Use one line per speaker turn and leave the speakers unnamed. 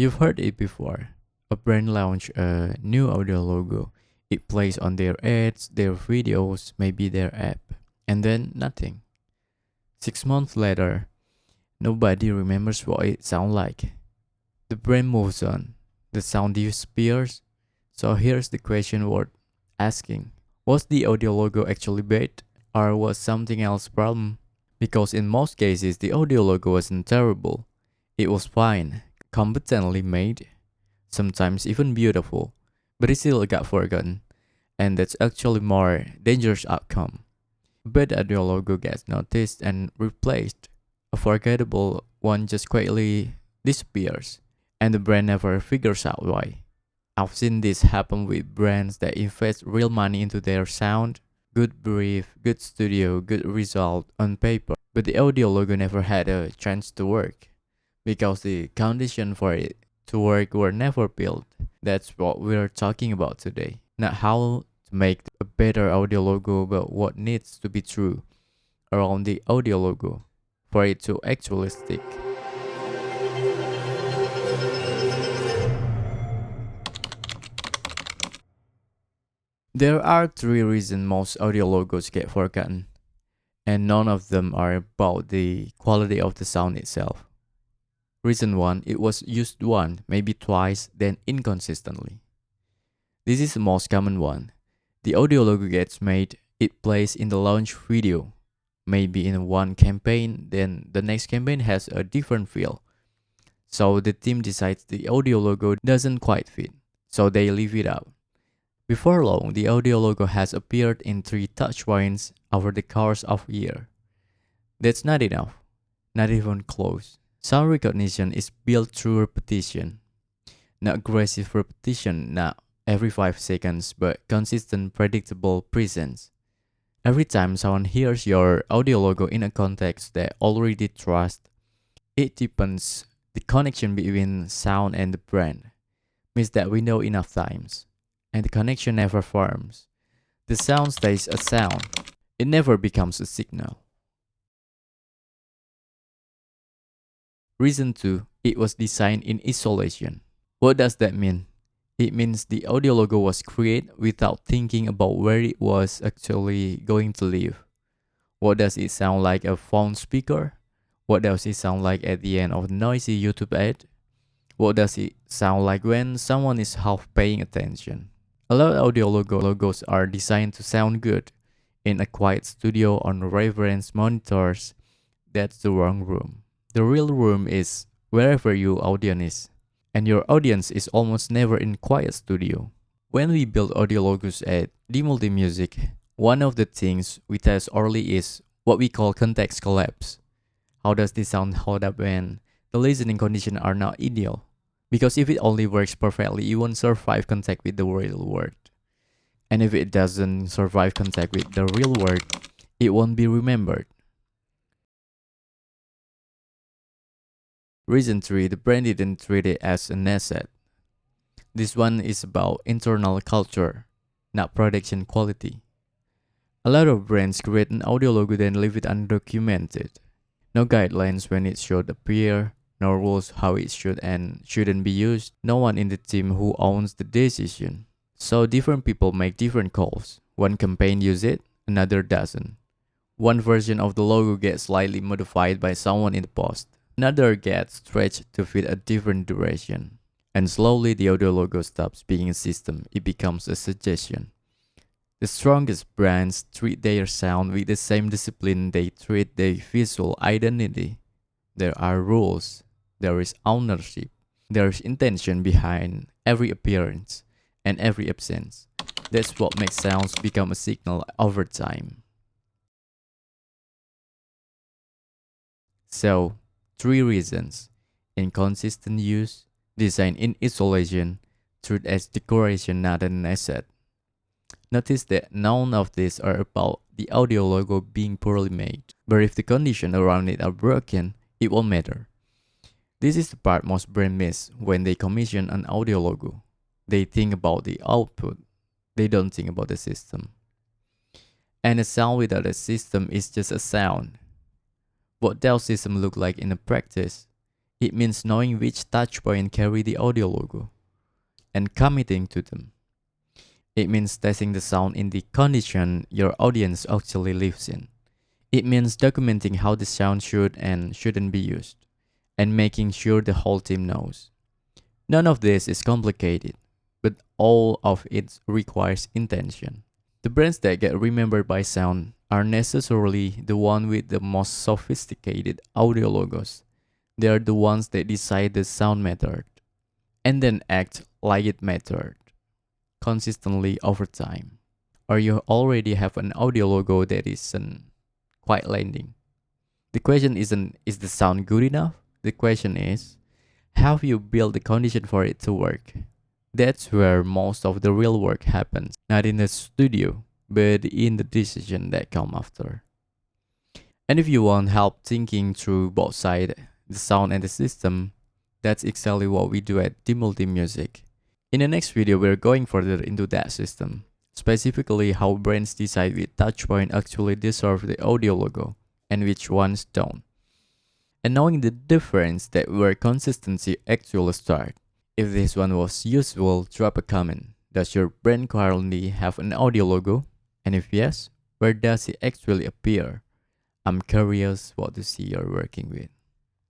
You've heard it before. A brand launch a new audio logo. It plays on their ads, their videos, maybe their app, and then nothing. 6 months later, nobody remembers what it sounds like. The brand moves on. The sound disappears. So here's the question worth asking. Was the audio logo actually bad? Or was something else problem? Because in most cases, the audio logo wasn't terrible. It was fine, competently made, sometimes even beautiful, but it still got forgotten, and that's actually more dangerous outcome. A bad audio logo gets noticed and replaced. A forgettable one just quietly disappears, and the brand never figures out why. I've seen this happen with brands that invest real money into their sound, good brief, good studio, good result on paper, but the audio logo never had a chance to work because the condition for it to work were never built. That's what we're talking about today. Not how to make a better audio logo, but what needs to be true around the audio logo for it to actually stick. There are three reasons most audio logos get forgotten, and none of them are about the quality of the sound itself. Reason 1, it was used once, maybe twice, then inconsistently. This is the most common one. The audio logo gets made, it plays in the launch video, maybe in one campaign, then the next campaign has a different feel. So the team decides the audio logo doesn't quite fit, so they leave it out. Before long, the audio logo has appeared in 3 touchpoints over the course of a year. That's not enough, not even close. Sound recognition is built through repetition, not aggressive repetition, not every 5 seconds, but consistent, predictable presence. Every time someone hears your audio logo in a context they already trust, it deepens the connection between sound and the brand. Means that we know enough times, and the connection never forms. The sound stays a sound, it never becomes a signal. Reason 2, it was designed in isolation. What does that mean? It means the audio logo was created without thinking about where it was actually going to live. What does it sound like a phone speaker? What does it sound like at the end of a noisy YouTube ad? What does it sound like when someone is half paying attention? A lot of audio logos are designed to sound good in a quiet studio on reference monitors. That's the wrong room. The real room is wherever your audience is, and your audience is almost never in quiet studio. When we build audio logos at the Multimusic, one of the things we test early is what we call context collapse. How does this sound hold up when the listening conditions are not ideal? Because if it only works perfectly, it won't survive contact with the real world. And if it doesn't survive contact with the real world, it won't be remembered. Reason 3, the brand didn't treat it as an asset. This one is about internal culture, not production quality. A lot of brands create an audio logo then leave it undocumented. No guidelines when it should appear, no rules how it should and shouldn't be used, no one in the team who owns the decision. So different people make different calls. One campaign uses it, another doesn't. One version of the logo gets slightly modified by someone in the post. Another gets stretched to fit a different duration. And slowly the audio logo stops being a system, it becomes a suggestion. The strongest brands treat their sound with the same discipline they treat their visual identity. There are rules, there is ownership, there is intention behind every appearance and every absence. That's what makes sounds become a signal over time. So, 3 reasons: inconsistent use, design in isolation, treat as decoration not an asset. Notice that none of these are about the audio logo being poorly made, but if the conditions around it are broken, it won't matter. This is the part most brands miss when they commission an audio logo. They think about the output, they don't think about the system. And a sound without a system is just a sound. What does system look like in a practice? It means knowing which touchpoint carry the audio logo and committing to them. It means testing the sound in the condition your audience actually lives in. It means documenting how the sound should and shouldn't be used, and making sure the whole team knows. None of this is complicated, but all of it requires intention. The brands that get remembered by sound are necessarily the ones with the most sophisticated audio logos. They are the ones that decide the sound mattered and then act like it mattered consistently over time. Or you already have an audio logo that isn't quite landing. The question isn't, is the sound good enough? The question is, have you built the condition for it to work? That's where most of the real work happens, not in the studio, but in the decision that come after. And if you want help thinking through both sides, the sound and the system, that's exactly what we do at Dimulti Music. In the next video, we're going further into that system, specifically how brands decide which touchpoint actually deserve the audio logo and which ones don't. And knowing the difference, that where consistency actually starts. If this one was useful, drop a comment. Does your brand currently have an audio logo? And if yes, where does it actually appear? I'm curious what to see you're working with.